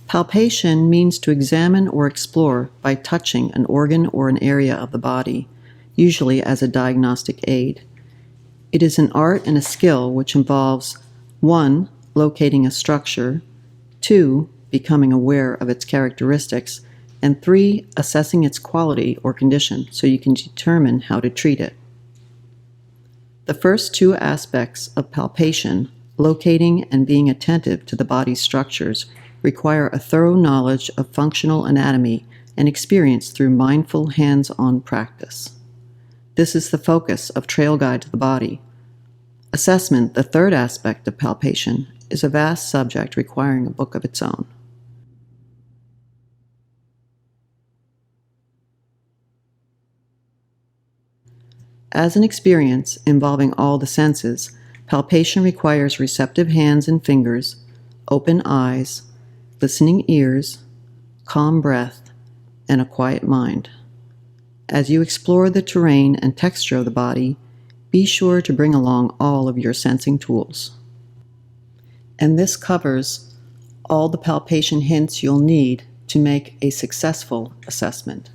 Palpation means to examine or explore by touching an organ or an area of the body, usually as a diagnostic aid. It is an art and a skill which involves 1. Locating a structure, 2. Becoming aware of its characteristics, and 3. Assessing its quality or condition so you can determine how to treat it. The first two aspects of palpation, locating and being attentive to the body's structures, require a thorough knowledge of functional anatomy and experience through mindful hands-on practice. This is the focus of Trail Guide to the Body. Assessment, the third aspect of palpation, is a vast subject requiring a book of its own. As an experience involving all the senses, palpation requires receptive hands and fingers, open eyes, listening ears, calm breath, and a quiet mind. As you explore the terrain and texture of the body, be sure to bring along all of your sensing tools. And this covers all the palpation hints you'll need to make a successful assessment.